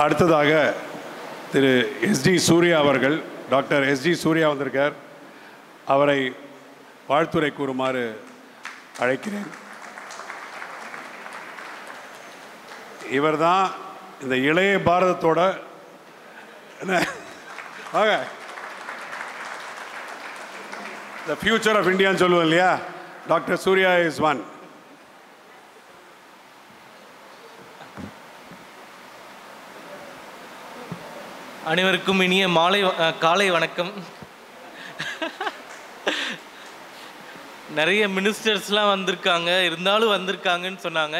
அடுத்ததாக திரு எஸ்டி சூர்யா அவர்கள், doctor ST Surya வந்திருக்கார். அவரை வாழ்த்துரை கூறுமாறு அழைக்கிறேன். இவர்தான் இந்த இளைய பாரதத்தோட the future of India ன்னு சொல்லுவோம் இல்லையா, டாக்டர் சூர்யா இஸ் ஒன். அனைவருக்கும் இனிய காலை வணக்கம். நிறைய மினிஸ்டர்ஸ்லாம் வந்திருக்காங்க, இருந்தாலும் வந்திருக்காங்கன்னு சொன்னாங்க.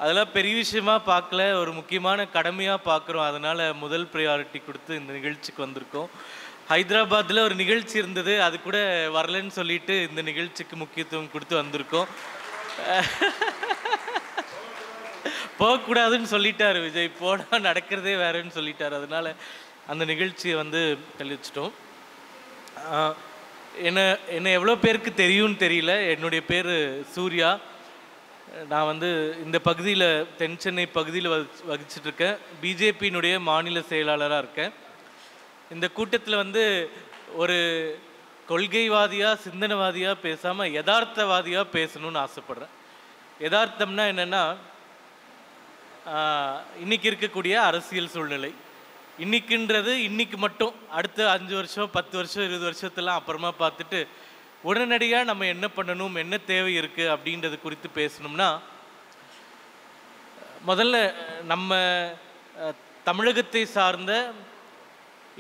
அதெல்லாம் பெரிய விஷயமா பார்க்கல, ஒரு முக்கியமான கடமையாக பார்க்குறோம். அதனால் முதல் ப்ரையாரிட்டி கொடுத்து இந்த நிகழ்ச்சிக்கு வந்திருக்கோம். ஹைதராபாத்தில் ஒரு நிகழ்ச்சி இருந்தது, அது கூட வரலன்னு சொல்லிட்டு இந்த நிகழ்ச்சிக்கு முக்கியத்துவம் கொடுத்து வந்திருக்கோம். போகக்கூடாதுன்னு சொல்லிட்டார் விஜய், போனால் நடக்கிறதே வேறுன்னு சொல்லிட்டார். அதனால் அந்த நிகழ்ச்சியை தள்ளி வச்சிட்டோம். என்ன எவ்வளோ பேருக்கு தெரியும்னு தெரியல. என்னுடைய பேர் சூர்யா. நான் இந்த பகுதியில், தென் சென்னை பகுதியில் வகிச்சிட்ருக்கேன். பிஜேபியினுடைய மாநில செயலாளராக இருக்கேன். இந்த கூட்டத்தில் ஒரு கொள்கைவாதியாக சிந்தனைவாதியாக பேசாமல் யதார்த்தவாதியாக பேசணும்னு ஆசைப்பட்றேன். யதார்த்தம்னா என்னென்னா, இன்றைக்கி இருக்கக்கூடிய அரசியல் சூழ்நிலை, இன்றைக்கின்றது இன்றைக்கி மட்டும், அடுத்த 5 வருஷம் 10 வருஷம் 20 வருஷத்தெல்லாம் அப்புறமா பார்த்துட்டு உடனடியாக நம்ம என்ன பண்ணணும், என்ன தேவை இருக்குது அப்படின்றது குறித்து பேசணும்னா, முதல்ல நம்ம தமிழகத்தை சார்ந்த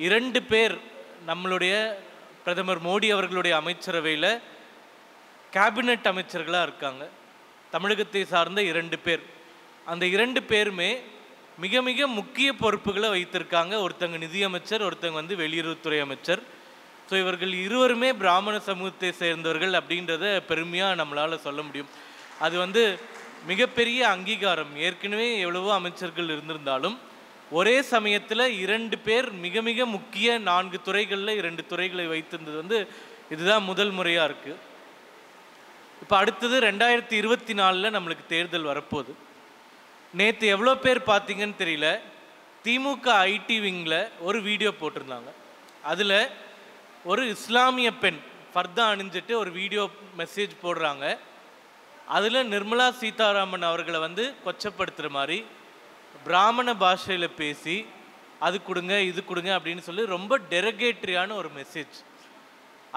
2 பேர் நம்மளுடைய பிரதமர் மோடி அவர்களுடைய அமைச்சரவையில் கேபினட் அமைச்சர்களாக இருக்காங்க. தமிழகத்தை சார்ந்த 2 பேர். அந்த 2 பேருமே மிக மிக முக்கிய பொறுப்புகளை வைத்திருக்காங்க. ஒருத்தங்க நிதியமைச்சர், ஒருத்தங்க வெளியுறவுத்துறை அமைச்சர். ஸோ இவர்கள் இருவருமே பிராமண சமூகத்தை சேர்ந்தவர்கள் அப்படின்றத பெருமையாக நம்மளால் சொல்ல முடியும். அது மிகப்பெரிய அங்கீகாரம். ஏற்கனவே எவ்வளவோ அமைச்சர்கள் இருந்திருந்தாலும் ஒரே சமயத்தில் 2 பேர் மிக மிக முக்கிய 4 துறைகளில் 2 துறைகளை வைத்திருந்தது இதுதான் முதல் முறையாக இருக்குது. இப்போ அடுத்தது 2024 நம்மளுக்கு தேர்தல் வரப்போகுது. நேற்று எவ்வளோ பேர் பார்த்தீங்கன்னு தெரியல, திமுக ஐடி விங்கில் ஒரு வீடியோ போட்டிருந்தாங்க. அதில் ஒரு இஸ்லாமிய பெண் ஃபர்தா அணிஞ்சிட்டு ஒரு வீடியோ மெசேஜ் போடுறாங்க. அதில் நிர்மலா சீதாராமன் அவர்களை கொச்சப்படுத்துகிற மாதிரி பிராமண பாஷையில் பேசி அது கொடுங்க இது கொடுங்க அப்படின்னு சொல்லி ரொம்ப டெரகேட்ரியான ஒரு மெசேஜ்.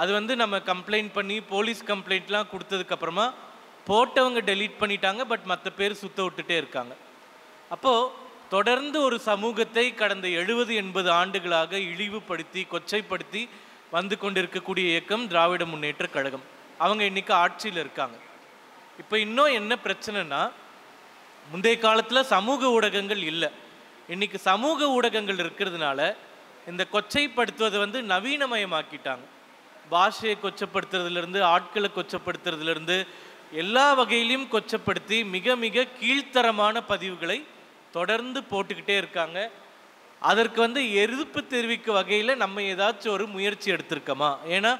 அது நம்ம கம்ப்ளைண்ட் பண்ணி போலீஸ் கம்ப்ளைண்ட்லாம் கொடுத்ததுக்கப்புறமா போட்டவங்க டெலீட் பண்ணிட்டாங்க. பட் மற்ற பேர் சுத்த விட்டுட்டே இருக்காங்க. அப்போது தொடர்ந்து ஒரு சமூகத்தை கடந்த 70-80 ஆண்டுகளாக இழிவுபடுத்தி கொச்சைப்படுத்தி கொண்டிருக்கக்கூடிய இயக்கம் திராவிட முன்னேற்ற கழகம். அவங்க இன்றைக்கி ஆட்சியில் இருக்காங்க. இப்போ இன்னும் என்ன பிரச்சனைனா, முந்தைய காலத்தில் சமூக ஊடகங்கள் இல்லை. இன்றைக்கி சமூக ஊடகங்கள் இருக்கிறதுனால இந்த கொச்சைப்படுத்துவதை நவீனமயமாக்கிட்டாங்க. பாஷையை கொச்சப்படுத்துறதுலேருந்து, ஆட்களை கொச்சப்படுத்துறதுலேருந்து எல்லா வகையிலையும் கொச்சப்படுத்தி மிக மிக கீழ்த்தரமான பதிவுகளை தொடர்ந்து போட்டுக்கிட்டே இருக்காங்க. அதற்கு எதிர்ப்பு தெரிவிக்க வகையில் நம்ம ஏதாச்சும் ஒரு முயற்சி எடுத்திருக்கோமா? ஏன்னா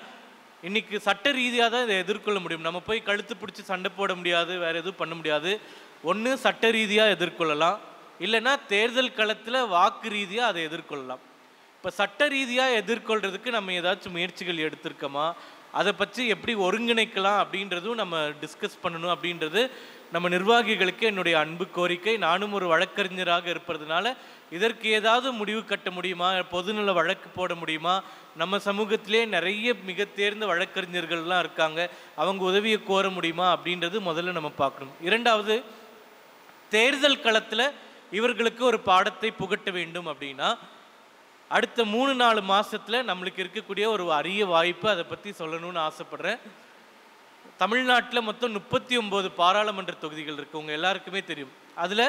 இன்றைக்கி சட்ட ரீதியாக தான் இதை எதிர்கொள்ள முடியும். நம்ம போய் கழுத்து பிடிச்சி சண்டை போட முடியாது, வேறு எதுவும் பண்ண முடியாது. ஒன்று சட்ட ரீதியாக எதிர்கொள்ளலாம், இல்லைன்னா தேர்தல் களத்தில் வாக்கு ரீதியாக அதை எதிர்கொள்ளலாம். இப்போ சட்ட ரீதியாக எதிர்கொள்கிறதுக்கு நம்ம ஏதாச்சும் முயற்சிகள் எடுத்திருக்கோமா? அதை பற்றி எப்படி ஒருங்கிணைக்கலாம் அப்படின்றதும் நம்ம டிஸ்கஸ் பண்ணணும் அப்படின்றது நம்ம நிர்வாகிகளுக்கு என்னுடைய அன்பு கோரிக்கை. நானும் ஒரு வழக்கறிஞராக இருப்பதுனால இதற்கு ஏதாவது முடிவு கட்ட முடியுமா, பொதுநல வழக்கு போட முடியுமா? நம்ம சமூகத்திலே நிறைய மிக தேர்ந்த வழக்கறிஞர்கள்லாம் இருக்காங்க, அவங்க உதவியை கோர முடியுமா அப்படின்றது முதல்ல நம்ம பார்க்கணும். இரண்டாவது, தேர்தல் களத்தில் இவர்களுக்கு ஒரு பாடத்தை புகட்ட வேண்டும் அப்படின்னா அடுத்த 3-4 மாதத்தில் நம்மளுக்கு இருக்கக்கூடிய ஒரு அரிய வாய்ப்பு, அதை பற்றி சொல்லணும்னு ஆசைப்பட்றேன். தமிழ்நாட்டில் மொத்தம் 39 பாராளுமன்ற தொகுதிகள் இருக்குது, உங்கள் எல்லாருக்குமே தெரியும். அதில்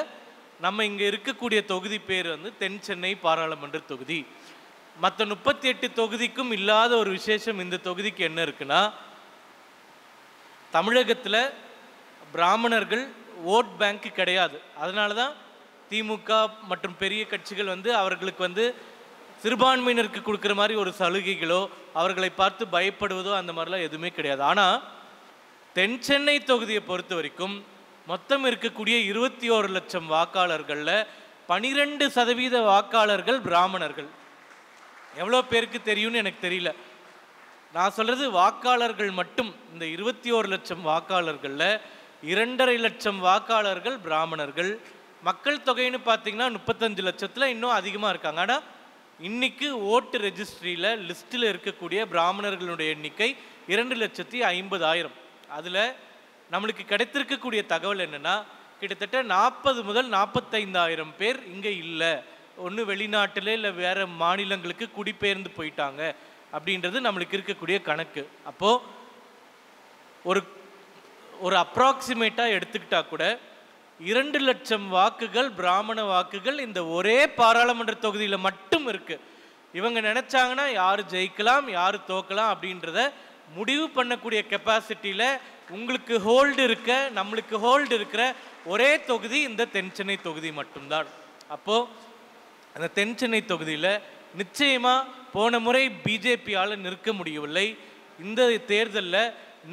நம்ம இங்கே இருக்கக்கூடிய தொகுதி பேர் தென் சென்னை பாராளுமன்ற தொகுதி. மற்ற 38 தொகுதிக்கும் இல்லாத ஒரு விசேஷம் இந்த தொகுதிக்கு என்ன இருக்குன்னா, தமிழகத்தில் பிராமணர்கள் ஓட் பேங்க் கிடையாது. அதனால தான் திமுக மற்றும் பெரிய கட்சிகள் அவர்களுக்கு சிறுபான்மையினருக்கு கொடுக்குற மாதிரி ஒரு சலுகைகளோ அவர்களை பார்த்து பயப்படுவதோ அந்த மாதிரிலாம் எதுவுமே கிடையாது. ஆனால் தென் சென்னை தொகுதியை பொறுத்த வரைக்கும் மொத்தம் இருக்கக்கூடிய 21 லட்சம் வாக்காளர்களில் 12% வாக்காளர்கள் பிராமணர்கள். எவ்வளோ பேருக்கு தெரியும்னு எனக்கு தெரியல. நான் சொல்றது வாக்காளர்கள் மட்டும். இந்த 21 லட்சம் வாக்காளர்களில் 2.5 லட்சம் வாக்காளர்கள் பிராமணர்கள். மக்கள் தொகைன்னு பார்த்தீங்கன்னா 35 லட்சத்தில் இன்னும் அதிகமாக இருக்காங்க. ஆனால் இன்னைக்கு ஓட்டு ரெஜிஸ்ட்ரியில் லிஸ்ட்டில் இருக்கக்கூடிய பிராமணர்களுடைய எண்ணிக்கை 2,50,000. அதில் நம்மளுக்கு கிடைத்திருக்கக்கூடிய தகவல் என்னென்னா, கிட்டத்தட்ட 40 முதல் 45,000 பேர் இங்கே இல்லை, ஒன்று வெளிநாட்டில் இல்லை வேறு மாநிலங்களுக்கு குடிபெயர்ந்து போயிட்டாங்க அப்படின்றது நம்மளுக்கு இருக்கக்கூடிய கணக்கு. அப்போது ஒரு அப்ராக்சிமேட்டாக எடுத்துக்கிட்டா கூட 2 லட்சம் வாக்குகள் பிராமண வாக்குகள் இந்த ஒரே பாராளுமன்ற தொகுதியில் மட்டும் இருக்கு. இவங்க நினைச்சாங்கன்னா யார் ஜெயிக்கலாம் யார் தோக்கலாம் அப்படின்றத முடிவு பண்ணக்கூடிய கெப்பாசிட்டியில் உங்களுக்கு ஹோல்டு இருக்க நம்மளுக்கு ஹோல்டு இருக்கிற ஒரே தொகுதி இந்த தென்சென்னை தொகுதி மட்டும்தான். அப்போது அந்த தென்சென்னை தொகுதியில் நிச்சயமாக போன முறை பிஜேபியால் நிற்க முடியவில்லை. இந்த தேர்தலில்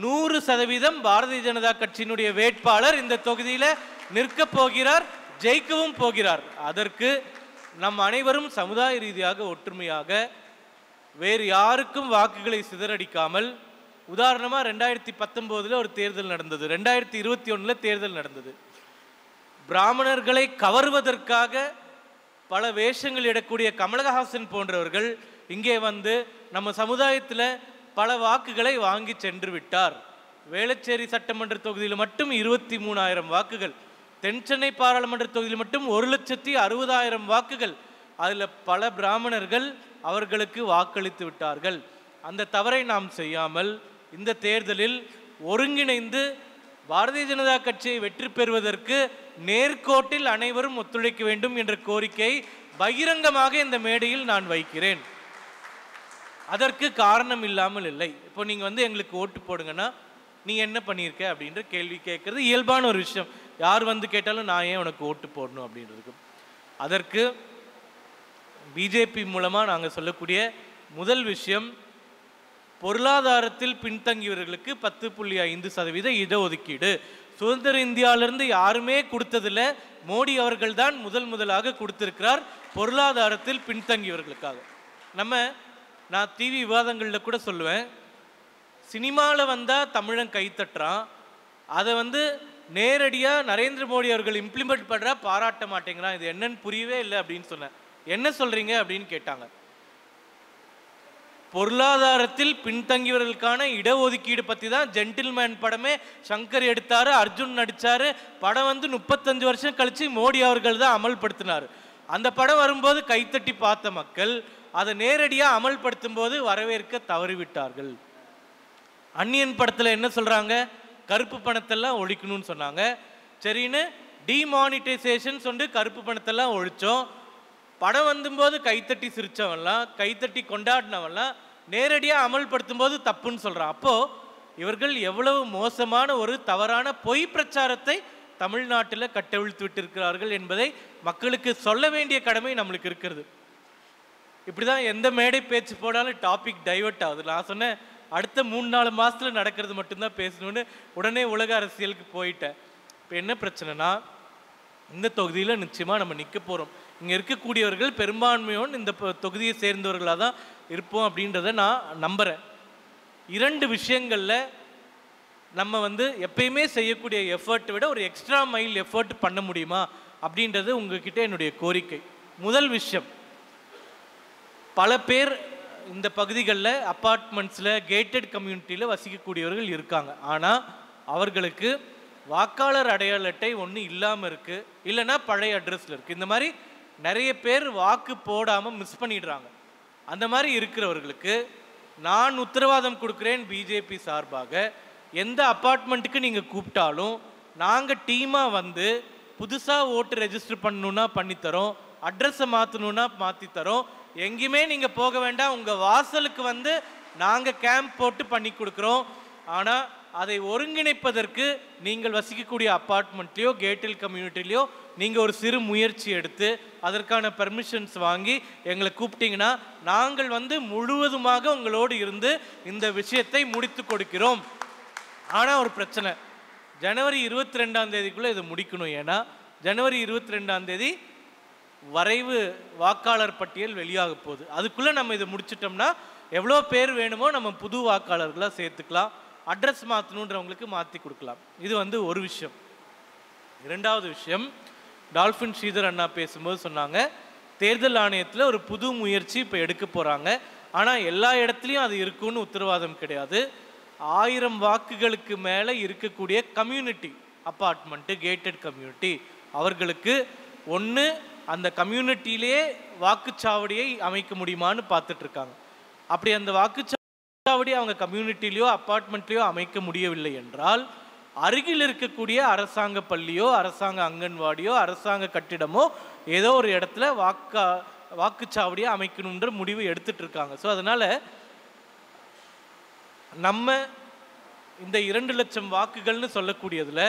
100% பாரதிய ஜனதா கட்சியினுடைய வேட்பாளர் இந்த தொகுதியில் நிற்க போகிறார், ஜெயிக்கவும் போகிறார். அதற்கு நம் அனைவரும் சமுதாய ரீதியாக ஒற்றுமையாக வேறு யாருக்கும் வாக்குகளை சிதறடிக்காமல், உதாரணமாக 2019 ஒரு தேர்தல் நடந்தது, 2021 தேர்தல் நடந்தது. பிராமணர்களை கவர்வதற்காக பல வேஷங்கள் இடக்கூடிய கமலஹாசன் போன்றவர்கள் இங்கே வந்து நம்ம சமுதாயத்தில் பல வாக்குகளை வாங்கி சென்று விட்டார். வேளச்சேரி சட்டமன்ற தொகுதியில் மட்டும் 23,000 வாக்குகள், தென்சென்னை பாராளுமன்ற தொகுதியில் மட்டும் 1,60,000 வாக்குகள். அதில் பல பிராமணர்கள் அவர்களுக்கு வாக்களித்து விட்டார்கள். அந்த தவறை நாம் செய்யாமல் இந்த தேர்தலில் ஒருங்கிணைந்து பாரதிய ஜனதா கட்சியை வெற்றி பெறுவதற்கு நேர்கோட்டில் அனைவரும் ஒத்துழைக்க வேண்டும் என்ற கோரிக்கையை பகிரங்கமாக இந்த மேடையில் நான் வைக்கிறேன். அதற்கு காரணம் இல்லாமல் இல்லை. இப்போ நீங்கள் வந்து எங்களுக்கு ஓட்டு போடுங்கன்னா நீ என்ன பண்ணியிருக்க அப்படின்ற கேள்வி கேட்கறது இயல்பான ஒரு விஷயம். யார் வந்து கேட்டாலும் நான் ஏன் உனக்கு ஓட்டு போடணும் அப்படின்றதுக்கு. அதற்கு பிஜேபி மூலமாக நாங்கள் சொல்லக்கூடிய முதல் விஷயம், பொருளாதாரத்தில் பின்தங்கியவர்களுக்கு 10.5% இடஒதுக்கீடு. சுதந்திர இந்தியாவிலிருந்து யாருமே கொடுத்ததில்லை, மோடி அவர்கள் தான் முதலாக கொடுத்திருக்கிறார் பொருளாதாரத்தில் பின்தங்கியவர்களுக்காக. நான் டிவி விவாதங்களில் கூட சொல்லுவேன், சினிமாவில் வந்தால் தமிழன் கைத்தட்டுறான், அதை வந்து நேரடியாக நரேந்திர மோடி அவர்கள் இம்ப்ளிமெண்ட் பண்ணுறா பாராட்ட மாட்டேங்கிறான், இது என்னன்னு புரியவே இல்லை அப்படின்னு சொன்னேன். என்ன சொல்கிறீங்க அப்படின்னு கேட்டாங்க. பொருளாதாரத்தில் பின்தங்கியவர்களுக்கான இடஒதுக்கீடு பற்றி தான் ஜென்டில்மேன் படமே சங்கர் எடுத்தார், அர்ஜுன் நடித்தார். படம் வந்து 35 வருஷம் கழித்து மோடி அவர்கள் தான் அமல்படுத்தினார். அந்த படம் வரும்போது கைத்தட்டி பார்த்த மக்கள் அதை நேரடியாக அமல்படுத்தும் போது வரவேற்க தவறிவிட்டார்கள். அந்நியன் படத்தில் என்ன சொல்கிறாங்க, கருப்பு பணத்தெல்லாம் ஒழிக்கணும்னு சொன்னாங்க. சரின்னு டிமானிட்டைசேஷன் சொல்லி கருப்பு பணத்தெல்லாம் ஒழித்தோம். படம் வந்தும்போது கைத்தட்டி சிரித்தவன்லாம், கைத்தட்டி கொண்டாடினவன்லாம் நேரடியாக அமல்படுத்தும் போது தப்புன்னு சொல்கிறான். அப்போது இவர்கள் எவ்வளவு மோசமான ஒரு தவறான பொய் பிரச்சாரத்தை தமிழ்நாட்டில் கட்டவிழ்த்து விட்டிருக்கிறார்கள் என்பதை மக்களுக்கு சொல்ல வேண்டிய கடமை நம்மளுக்கு இருக்கிறது. இப்படி தான் எந்த மேடை பேச்சு போனாலும் டாபிக் டைவர்ட் ஆகுது. நான் சொன்னேன் அடுத்த 3-4 மாதத்தில் நடக்கிறது மட்டும்தான் பேசணும்னு, உடனே உலக அரசியலுக்கு போயிட்டேன். இப்போ என்ன பிரச்சனைனா, இந்த தொகுதியில் நிச்சயமாக நம்ம நிற்க போகிறோம். இங்கே இருக்கக்கூடியவர்கள் பெரும்பான்மையோடு இந்த தொகுதியை சேர்ந்தவர்களாக தான் இருப்போம் அப்படின்றத நான் நம்புகிறேன். 2 விஷயங்களில் நம்ம வந்து எப்பயுமே செய்யக்கூடிய எஃபர்ட்டை விட ஒரு எக்ஸ்ட்ரா மைல் எஃபர்ட் பண்ண முடியுமா அப்படின்றது உங்ககிட்ட என்னுடைய கோரிக்கை. முதல் விஷயம், பல பேர் இந்த பகுதிகளில் அப்பார்ட்மெண்ட்ஸில் கேட்டட் கம்யூனிட்டியில் வசிக்கக்கூடியவர்கள் இருக்காங்க. ஆனால் அவர்களுக்கு வாக்காளர் அடையாள அட்டை ஒன்று இல்லாமல் இருக்குது, இல்லைன்னா பழைய அட்ரஸில் இருக்குது. இந்த மாதிரி நிறைய பேர் வாக்கு போடாமல் மிஸ் பண்ணிடுறாங்க. அந்த மாதிரி இருக்கிறவர்களுக்கு நான் உத்தரவாதம் கொடுக்குறேன், பிஜேபி சார்பாக எந்த அப்பார்ட்மெண்ட்டுக்கு நீங்கள் கூப்பிட்டாலும் நாங்கள் டீமாக வந்து புதுசாக ஓட்டு ரெஜிஸ்டர் பண்ணணுன்னா பண்ணித்தரோம், அட்ரஸை மாற்றணுன்னா மாற்றித்தரோம். எங்கேயுமே நீங்கள் போக வேண்டாம், உங்கள் வாசலுக்கு வந்து நாங்கள் கேம்ப் போட்டு பண்ணி கொடுக்குறோம். ஆனால் அதை ஒருங்கிணைப்பதற்கு நீங்கள் வசிக்கக்கூடிய அப்பார்ட்மெண்ட்லேயோ கேட்டல் கம்யூனிட்டிலையோ நீங்கள் ஒரு சிறு முயற்சி எடுத்து அதற்கான பெர்மிஷன்ஸ் வாங்கி எங்களை கூப்பிட்டீங்கன்னா நாங்கள் வந்து முழுவதுமாக உங்களோடு இருந்து இந்த விஷயத்தை முடித்து கொடுக்கிறோம். ஆனால் ஒரு பிரச்சனை, ஜனவரி 22ஆம் தேதிக்குள்ளே இதை முடிக்கணும். ஏன்னா ஜனவரி 22ஆம் தேதி வரைவு வாக்காளர் பட்டியல் வெளியாக போகுது. அதுக்குள்ளே நம்ம இதை முடிச்சிட்டோம்னா எவ்வளோ பேர் வேணுமோ நம்ம புது வாக்காளர்களாக சேர்த்துக்கலாம். அட்ரஸ் மாற்றணுன்றவங்களுக்கு மாற்றி கொடுக்கலாம். இது ஒரு விஷயம். இரண்டாவது விஷயம், டால்ஃபின் ஸ்ரீதர் அண்ணா பேசும்போது சொன்னாங்க, தேர்தல் ஆணையத்தில் ஒரு புது முயற்சி இப்போ எடுக்க போகிறாங்க. ஆனால் எல்லா இடத்துலையும் அது இருக்குன்னு உத்தரவாதம் கிடையாது. 1000 வாக்குகளுக்கு மேலே இருக்கக்கூடிய கம்யூனிட்டி அப்பார்ட்மெண்ட்டு, கேட்டட் கம்யூனிட்டி, அவர்களுக்கு ஒன்று அந்த கம்யூனிட்டியிலே வாக்குச்சாவடியை அமைக்க முடியுமான்னு பார்த்துட்ருக்காங்க. அப்படி அந்த வாக்குச்சாவடி அவங்க கம்யூனிட்டிலையோ அப்பார்ட்மெண்ட்லேயோ அமைக்க முடியவில்லை என்றால் அருகில் இருக்கக்கூடிய அரசாங்க பள்ளியோ அரசாங்க அங்கன்வாடியோ அரசாங்க கட்டிடமோ ஏதோ ஒரு இடத்துல வாக்குச்சாவடியை அமைக்கணுன்ற முடிவு எடுத்துட்டு இருக்காங்க. ஸோ அதனால் நம்ம இந்த 2 லட்சம் வாக்குகள்னு சொல்லக்கூடியதில்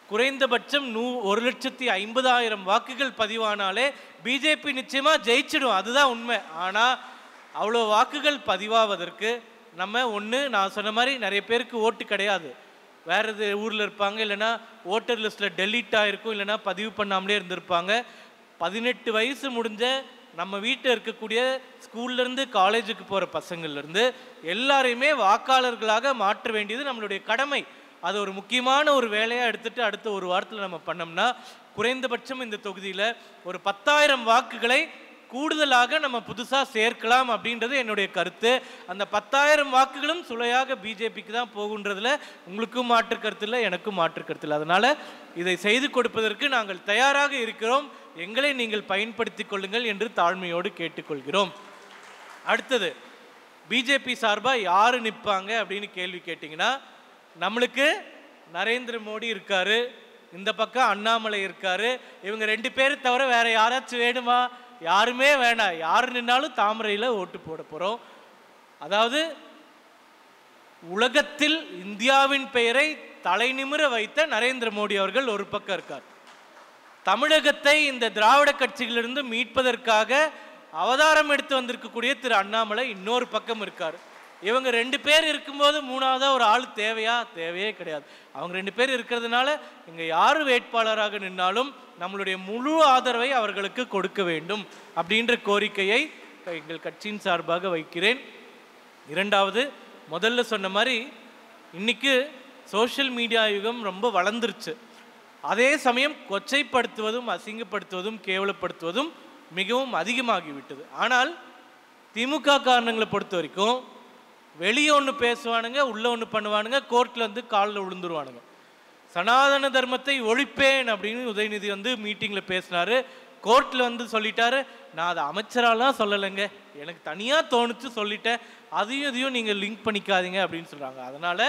குறைந்தபட்சம் 1,50,000 வாக்குகள் பதிவானாலே பிஜேபி நிச்சயமாக ஜெயிச்சிடும். அதுதான் உண்மை. ஆனால் அவ்வளோ வாக்குகள் பதிவாவதற்கு நம்ம நான் சொன்ன மாதிரி நிறைய பேருக்கு ஓட்டு கிடையாது, வேறு எது ஊரில் இருப்பாங்க, இல்லைனா ஓட்டர் லிஸ்ட்டில் டெலீட் ஆகிருக்கும், இல்லைனா பதிவு பண்ணாமலே இருந்திருப்பாங்க. 18 வயசு முடிஞ்ச நம்ம வீட்டில் இருக்கக்கூடிய ஸ்கூல்லேருந்து காலேஜுக்கு போகிற பசங்கள்லேருந்து எல்லாரையுமே வாக்காளர்களாக மாற்ற வேண்டியது நம்மளுடைய கடமை. அது ஒரு முக்கியமான ஒரு வேலையாக எடுத்துகிட்டு அடுத்த ஒரு வாரத்தில் நம்ம பண்ணோம்னா குறைந்தபட்சம் இந்த தொகுதியில் ஒரு 10,000 வாக்குகளை கூடுதலாக நம்ம புதுசாக சேர்க்கலாம் அப்படின்றது என்னுடைய கருத்து. அந்த 10,000 வாக்குகளும் சுளையாக பிஜேபிக்கு தான் போகுன்றதுல உங்களுக்கும் மாற்று கருத்து இல்லை, எனக்கும் மாற்று கருத்து இல்லை. அதனால் இதை செய்து கொடுப்பதற்கு நாங்கள் தயாராக இருக்கிறோம். எங்களை நீங்கள் பயன்படுத்தி கொள்ளுங்கள் என்று தாழ்மையோடு கேட்டுக்கொள்கிறோம். அடுத்தது, பிஜேபி சார்பாக யார் நிற்பாங்க அப்படின்னு கேள்வி கேட்டிங்கன்னா, நம்மளுக்கு நரேந்திர மோடி இருக்காரு, இந்த பக்கம் அண்ணாமலை இருக்காரு. இவங்க 2 பேரை தவிர வேற யாராச்சும் வேணுமா? யாருமே வேணாம். யார் நின்னாலும் தாமரையில் ஓட்டு போட போகிறோம். அதாவது உலகத்தில் இந்தியாவின் பெயரை தலைநிமிர வைத்த நரேந்திர மோடி அவர்கள் ஒரு பக்கம் இருக்கார். தமிழகத்தை இந்த திராவிட கட்சிகளிலிருந்து மீட்பதற்காக அவதாரம் எடுத்து வந்திருக்கக்கூடிய திரு அண்ணாமலை இன்னொரு பக்கம் இருக்கார். இவங்க 2 பேர் இருக்கும்போது மூணாவதாக ஒரு ஆள் தேவையே கிடையாது. அவங்க 2 பேர் இருக்கிறதுனால இங்கே யார் வேட்பாளராக நின்னாலும் நம்மளுடைய முழு ஆதரவை அவர்களுக்கு கொடுக்க வேண்டும் அப்படின்ற கோரிக்கையை எங்கள் கட்சியின் சார்பாக வைக்கிறேன். இரண்டாவது, முதல்ல சொன்ன மாதிரி இன்னைக்கு சோஷியல் மீடியா யுகம் ரொம்ப வளர்ந்துருச்சு. அதே சமயம் கொச்சைப்படுத்துவதும் அசிங்கப்படுத்துவதும் கேவலப்படுத்துவதும் மிகவும் அதிகமாகிவிட்டது. ஆனால் திமுக காரணங்களை பொறுத்த வரைக்கும் வெளியே ஒன்று பேசுவானுங்க, உள்ளே ஒன்று பண்ணுவானுங்க, கோர்ட்டில் காலில் விழுந்துருவானுங்க. சனாதன தர்மத்தை ஒழிப்பேன் அப்படின்னு உதயநிதி மீட்டிங்கில் பேசினார். கோர்ட்டில் சொல்லிட்டாரு, நான் அதை அமைச்சராலாம் சொல்லலைங்க, எனக்கு தனியாக தோணுச்சு சொல்லிட்டேன், இதையும் நீங்கள் லிங்க் பண்ணிக்காதீங்க அப்படின்னு சொல்கிறாங்க. அதனால்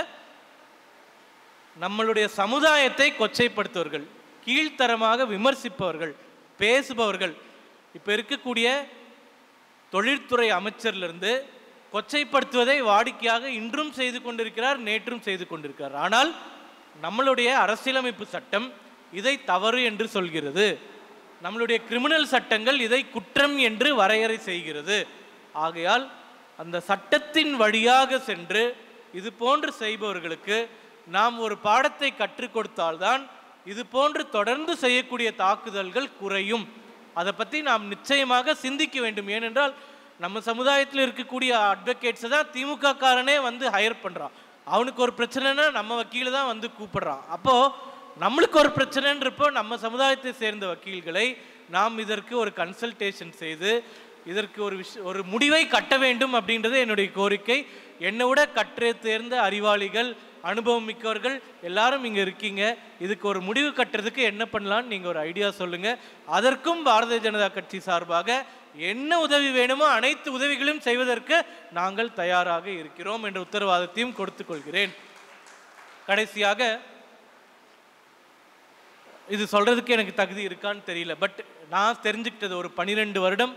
நம்மளுடைய சமுதாயத்தை கொச்சைப்படுத்துவர்கள், கீழ்த்தரமாக விமர்சிப்பவர்கள், பேசுபவர்கள், இப்போ இருக்கக்கூடிய தொழில்துறை அமைச்சர்லேருந்து கொச்சைப்படுத்துவதை வாடிக்கையாக இன்றும் செய்து கொண்டிருக்கிறார், நேற்றும் செய்து கொண்டிருக்கிறார். ஆனால் நம்மளுடைய அரசியலமைப்பு சட்டம் இதை தவறு என்று சொல்கிறது. நம்மளுடைய கிரிமினல் சட்டங்கள் இதை குற்றம் என்று வரையறை செய்கிறது. ஆகையால் அந்த சட்டத்தின் வழியாக சென்று இது போன்று செய்பவர்களுக்கு நாம் ஒரு பாடத்தை கற்றுக் கொடுத்தால்தான் இது போன்று தொடர்ந்து செய்யக்கூடிய தாக்குதல்கள் குறையும். அதை பற்றி நாம் நிச்சயமாக சிந்திக்க வேண்டும். ஏனென்றால் நம்ம சமுதாயத்தில் இருக்கக்கூடிய அட்வொகேட்ஸை தான் திமுக காரனே ஹையர் பண்ணுறான். அவனுக்கு ஒரு பிரச்சனைனா நம்ம வக்கீல் தான் கூப்பிடுறான். அப்போது நம்மளுக்கு ஒரு பிரச்சனைன்றப்போ நம்ம சமுதாயத்தை சேர்ந்த வக்கீல்களை நாம் இதற்கு ஒரு கன்சல்டேஷன் செய்து இதற்கு ஒரு முடிவை கட்ட வேண்டும் அப்படின்றது என்னுடைய கோரிக்கை. என்னை விட கற்று தேர்ந்த அறிவாளிகள், அனுபவம் மிக்கவர்கள் எல்லாரும் இங்கே இருக்கீங்க. இதுக்கு ஒரு முடிவு கட்டுறதுக்கு என்ன பண்ணலான்னு நீங்கள் ஒரு ஐடியா சொல்லுங்கள். அதற்கும் பாரதிய ஜனதா கட்சி சார்பாக என்ன உதவி வேணுமோ அனைத்து உதவிகளையும் செய்வதற்கு நாங்கள் தயாராக இருக்கிறோம் என்ற உத்தரவாதத்தையும் கொடுத்துக் கொள்கிறேன். கடைசியாக, இது சொல்கிறதுக்கு எனக்கு தகுதி இருக்கான்னு தெரியல, பட் நான் தெரிஞ்சுக்கிட்டது, ஒரு 12 வருடம்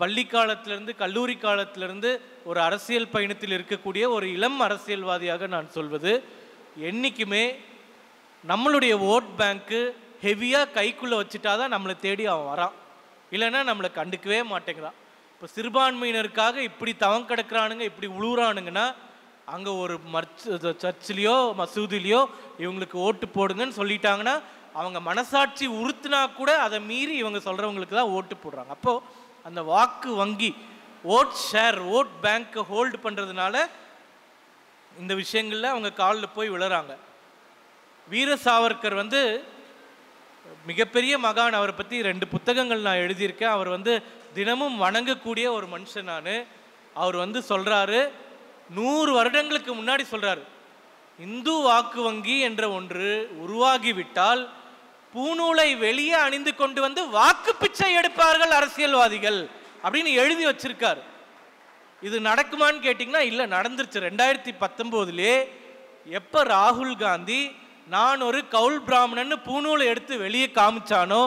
பள்ளி காலத்திலிருந்து கல்லூரி காலத்திலிருந்து ஒரு அரசியல் பயணத்தில் இருக்கக்கூடிய ஒரு இளம் அரசியல்வாதியாக நான் சொல்வது, என்றைக்குமே நம்மளுடைய ஓட் பேங்க்கு ஹெவியாக கைக்குள்ளே வச்சுட்டாதான் நம்மளை தேடி அவன் வரான், இல்லைன்னா நம்மளை கண்டுக்கவே மாட்டேங்கிறான். இப்போ சிறுபான்மையினருக்காக இப்படி தவம் கிடக்கிறானுங்க, இப்படி உழுவுறானுங்கன்னா அங்கே ஒரு சர்ச்சிலையோ மசூதிலையோ இவங்களுக்கு ஓட்டு போடுங்கன்னு சொல்லிட்டாங்கன்னா அவங்க மனசாட்சி உறுத்துனா கூட அதை மீறி இவங்க சொல்கிறவங்களுக்கு தான் ஓட்டு போடுறாங்க. அப்போது அந்த வாக்கு வங்கி, ஓட் ஷேர், ஓட் பேங்க்கை ஹோல்டு பண்ணுறதுனால இந்த விஷயங்களில் அவங்க காலில் போய் விழுறாங்க. வீர சாவர்கர் வந்து மிகப்பெரிய மகான். அவரை பற்றி 2 புத்தகங்கள் நான் எழுதியிருக்கேன். அவர் வந்து தினமும் வணங்கக்கூடிய ஒரு மனுஷன். அவர் வந்து சொல்கிறாரு, 100 வருடங்களுக்கு முன்னாடி சொல்கிறாரு, இந்து வாக்கு வங்கி என்ற ஒன்று உருவாகிவிட்டால் பூநூலை வெளியே அணிந்து கொண்டு வந்து வாக்கு பிச்சை எடுப்பார்கள் அரசியல்வாதிகள் அப்படின்னு எழுதி வச்சிருக்காரு. இது நடக்குமான்னு கேட்டிங்கன்னா இல்லை, நடந்துருச்சு. 2019 எப்போ ராகுல் காந்தி நான் ஒரு கவுல் பிராமணன்னு பூநூலை எடுத்து வெளியே காமிச்சானோ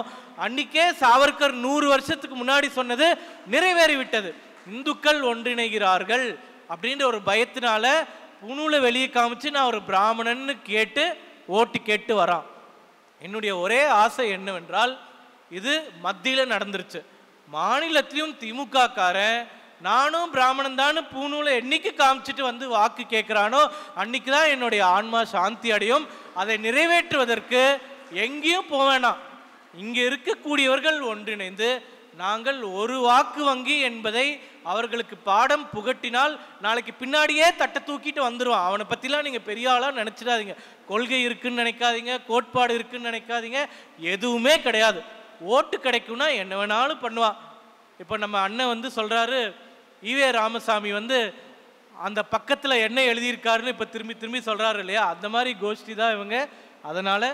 அன்னைக்கே சாவர்கர் 100 வருஷத்துக்கு முன்னாடி சொன்னது நிறைவேறிவிட்டது. இந்துக்கள் ஒன்றிணைகிறார்கள் அப்படின்ற ஒரு பயத்தினால பூநூலை வெளியே காமிச்சு நான் ஒரு பிராமணன்னு கேட்டு ஓட்டு கேட்டு வரான். என்னுடைய ஒரே ஆசை என்னவென்றால், இது மத்தியில் நடந்துருச்சு, மாநிலத்திலையும் திமுக காரன் நானும் பிராமணன் தான் பூநூலை என்னைக்கு காமிச்சிட்டு வந்து வாக்கு கேட்குறானோ அன்னைக்கு தான் என்னுடைய ஆன்மா சாந்தி அடையும். அதை நிறைவேற்றுவதற்கு எங்கேயும் போவேணாம், இங்கே இருக்கக்கூடியவர்கள் ஒன்றிணைந்து நாங்கள் ஒரு வாக்கு வங்கி என்பதை அவர்களுக்கு பாடம் புகட்டினால் நாளைக்கு பின்னாடியே தட்டை தூக்கிட்டு வந்துடுவான். அவனை பற்றிலாம் நீங்கள் பெரிய ஆளாக நினச்சிடாதீங்க. கொள்கை இருக்குன்னு நினைக்காதீங்க, கோட்பாடு இருக்குன்னு நினைக்காதீங்க, எதுவுமே கிடையாது. ஓட்டு கிடைக்கும்னா என்ன வேணாலும் பண்ணுவான். இப்போ நம்ம அண்ணன் வந்து சொல்கிறாரு, ஈவே ராமசாமி வந்து அந்த பக்கத்தில் என்ன எழுதியிருக்காருன்னு இப்போ திரும்பி திரும்பி சொல்கிறாரு இல்லையா, அந்த மாதிரி கோஷ்டி தான் இவங்க. அதனால்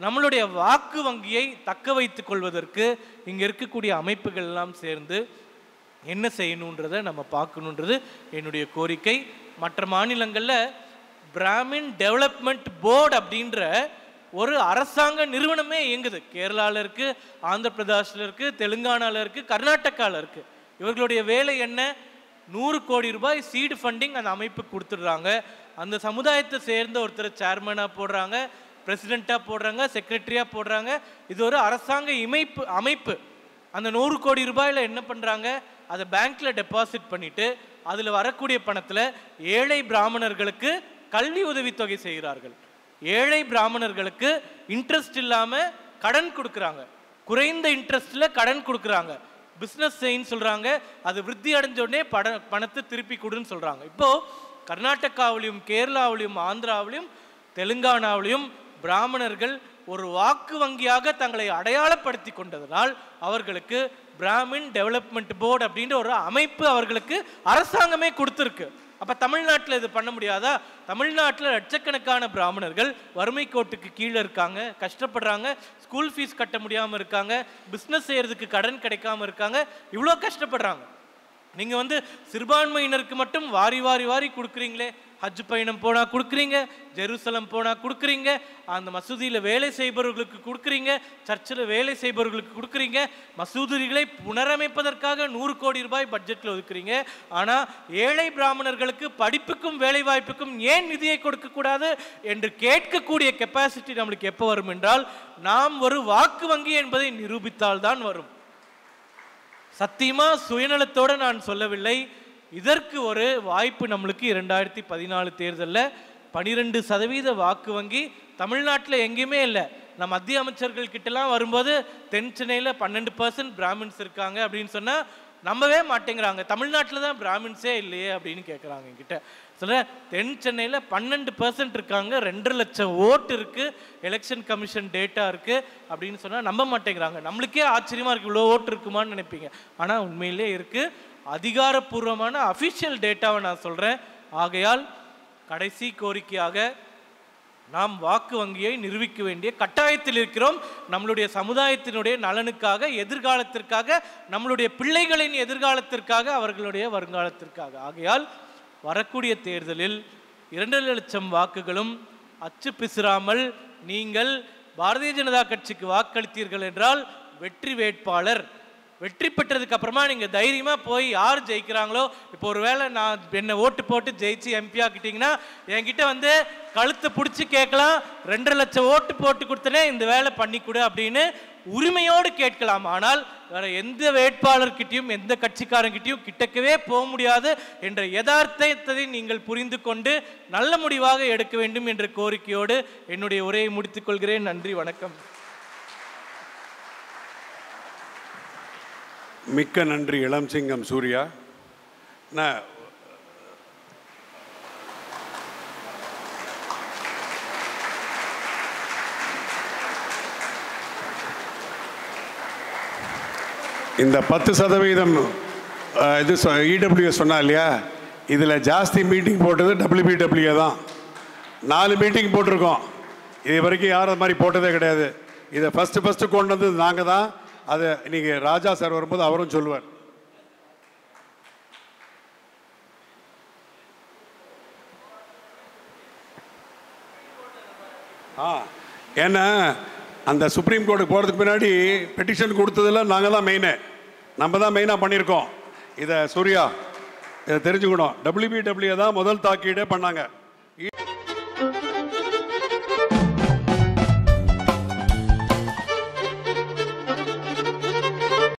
நம்மளுடைய வாக்கு வங்கியை தக்க வைத்து கொள்வதற்கு இங்கே இருக்கக்கூடிய அமைப்புகள் எல்லாம் சேர்ந்து என்ன செய்யணுன்றதை நம்ம பார்க்கணுன்றது என்னுடைய கோரிக்கை. மற்ற மாநிலங்களில் பிராமின் டெவலப்மெண்ட் போர்டு அப்படின்ற ஒரு அரசாங்க நிறுவனமே இயங்குது. கேரளாவில் இருக்குது, ஆந்திர பிரதேசில் இருக்குது, தெலுங்கானாவில் இருக்குது, கர்நாடகாவில் இருக்குது. இவர்களுடைய வேலை என்ன? 100 கோடி ரூபாய் சீடு ஃபண்டிங் அந்த அமைப்புக்கு கொடுத்துடுறாங்க. அந்த சமுதாயத்தை சேர்ந்த ஒருத்தர் சேர்மனாக போடுறாங்க, பிரசிடெண்ட்டாக போடுறாங்க, செக்ரட்டரியாக போடுறாங்க. இது ஒரு அரசாங்க அமைப்பு. அந்த 100 கோடி ரூபாயில் என்ன பண்ணுறாங்க? அதை பேங்க்கில் டெபாசிட் பண்ணிவிட்டு அதில் வரக்கூடிய பணத்தில் ஏழை பிராமணர்களுக்கு கல்வி உதவித்தொகை செய்கிறார்கள். ஏழை பிராமணர்களுக்கு இன்ட்ரெஸ்ட் இல்லாமல் கடன் கொடுக்குறாங்க, குறைந்த இன்ட்ரெஸ்ட்டில் கடன் கொடுக்குறாங்க. பிஸ்னஸ் செய்யின்னு சொல்கிறாங்க, அது விருத்தி அடைஞ்ச உடனே பணத்தை திருப்பி கொடுன்னு சொல்கிறாங்க. இப்போது கர்நாடகாவிலையும் கேரளாவிலையும் ஆந்திராவிலையும் தெலுங்கானாவிலையும் பிராமணர்கள் ஒரு வாக்கு வங்கியாக தங்களை அடையாளப்படுத்தி கொண்டதனால் அவர்களுக்கு பிராமின் டெவலப்மெண்ட் போர்டு அப்படின்ற ஒரு அமைப்பு அவர்களுக்கு அரசாங்கமே கொடுத்துருக்கு. அப்போ தமிழ்நாட்டில் இது பண்ண முடியாதா? தமிழ்நாட்டில் லட்சக்கணக்கான பிராமணர்கள் வறுமை கோட்டுக்கு கீழே இருக்காங்க, கஷ்டப்படுறாங்க, ஸ்கூல் ஃபீஸ் கட்ட முடியாமல் இருக்காங்க, பிஸ்னஸ் செய்கிறதுக்கு கடன் கிடைக்காம இருக்காங்க, இவ்வளோ கஷ்டப்படுறாங்க. நீங்கள் வந்து சிறுபான்மையினருக்கு மட்டும் வாரி வாரி வாரி கொடுக்குறீங்களே, ஹஜ் பயணம் போனால் கொடுக்குறீங்க, ஜெருசலம் போனால் கொடுக்குறீங்க, அந்த மசூதியில் வேலை செய்பவர்களுக்கு கொடுக்குறீங்க, சர்ச்சில் வேலை செய்பவர்களுக்கு கொடுக்குறீங்க, மசூதிகளை புனரமைப்பதற்காக 100 கோடி ரூபாய் பட்ஜெட்டில் ஒதுக்குறீங்க. ஆனால் ஏழை பிராமணர்களுக்கு படிப்புக்கும் வேலை வாய்ப்புக்கும் ஏன் நிதியை கொடுக்கக்கூடாது என்று கேட்கக்கூடிய கெப்பாசிட்டி நம்மளுக்கு எப்போ வரும் என்றால், நாம் ஒரு வாக்கு வங்கி என்பதை நிரூபித்தால் தான் வரும். சத்தியமாக சுயநலத்தோடு நான் சொல்லவில்லை. இதற்கு ஒரு வாய்ப்பு நம்மளுக்கு 2014 தேர்தலில் 12% வாக்கு வங்கி தமிழ்நாட்டில் எங்கேயுமே இல்லை. நம்ம மத்திய அமைச்சர்கள் கிட்டலாம் வரும்போது தென் சென்னையில் 12% பிராமின்ஸ் இருக்காங்க அப்படின்னு சொன்னால் நம்பவே மாட்டேங்கிறாங்க. தமிழ்நாட்டில் தான் பிராமின்ஸே இல்லையே அப்படின்னு கேட்குறாங்க என்கிட்ட. சொல்ல தென் சென்னையில் 12% இருக்காங்க, 2.5 லட்சம் ஓட்டு இருக்குது, எலெக்ஷன் கமிஷன் டேட்டா இருக்குது அப்படின்னு சொன்னால் நம்ப மாட்டேங்கிறாங்க. நம்மளுக்கே ஆச்சரியமாக இருக்குது, இவ்வளோ ஓட்டு இருக்குமான்னு நினைப்பீங்க. ஆனால் உண்மையிலே இருக்குது. அதிகாரப்பூர்வமான அஃபிஷியல் டேட்டாவை நான் சொல்கிறேன். ஆகையால் கடைசி கோரிக்கையாக நாம் வாக்கு வங்கியை நிரூபிக்க வேண்டிய கட்டாயத்தில் இருக்கிறோம். நம்மளுடைய சமுதாயத்தினுடைய நலனுக்காக, எதிர்காலத்திற்காக, நம்மளுடைய பிள்ளைகளின் எதிர்காலத்திற்காக, அவர்களுடைய வருங்காலத்திற்காக. ஆகையால் வரக்கூடிய தேர்தலில் 2.5 லட்சம் வாக்குகளும் அச்சு பிசிறாமல் நீங்கள் பாரதிய ஜனதா கட்சிக்கு வாக்களித்தீர்கள் என்றால் வெற்றி வேட்பாளர் வெற்றி பெற்றதுக்கு அப்புறமா நீங்கள் தைரியமாக போய் யார் ஜெயிக்கிறாங்களோ, இப்போ ஒரு வேளை நான் என்னை ஓட்டு போட்டு ஜெயிச்சு எம்பி ஆக்கிட்டீங்கன்னா என்கிட்ட வந்து கழுத்தை பிடிச்சி கேட்கலாம், 2.5 லட்சம் ஓட்டு போட்டு கொடுத்தனே இந்த வேலை பண்ணி கொடு அப்படின்னு உரிமையோடு கேட்கலாம். ஆனால் வேற எந்த வேட்பாளர்கிட்டையும் எந்த கட்சிக்காரங்கிட்டையும் கிட்டக்கவே போக முடியாது என்ற யதார்த்தத்தை நீங்கள் புரிந்து கொண்டு நல்ல முடிவாக எடுக்க வேண்டும் என்ற கோரிக்கையோடு என்னுடைய உரையை முடித்துக்கொள்கிறேன். நன்றி, வணக்கம். மிக்க நன்றி இளம்சிங்கம் சூர்யா. நான் இந்த 10% இது இடபிள்யூஎஸ் சொன்னா இல்லையா, இதில் ஜாஸ்தி மீட்டிங் போட்டது டபிள்யூபிடபிள்யூ தான். 4 மீட்டிங் போட்டிருக்கோம். இது வரைக்கும் யாரும் அது மாதிரி போட்டதே கிடையாது. இதை ஃபஸ்ட்டு கொண்டு வந்தது நாங்கள் தான். அதை இன்னைக்கு ராஜா சார் வரும்போது அவரும் சொல்லுவார். ஏன்னா அந்த சுப்ரீம் கோர்ட்டுக்கு போகிறதுக்கு முன்னாடி பெட்டிஷன் கொடுத்ததில் நாங்கள் தான் மெயினு, நம்ம தான் மெயினாக பண்ணியிருக்கோம். இதை சூர்யா இதை தெரிஞ்சுக்கணும். டபிள்யூபிடபிள்யூ தான் முதல் தாக்கீடே பண்ணாங்க.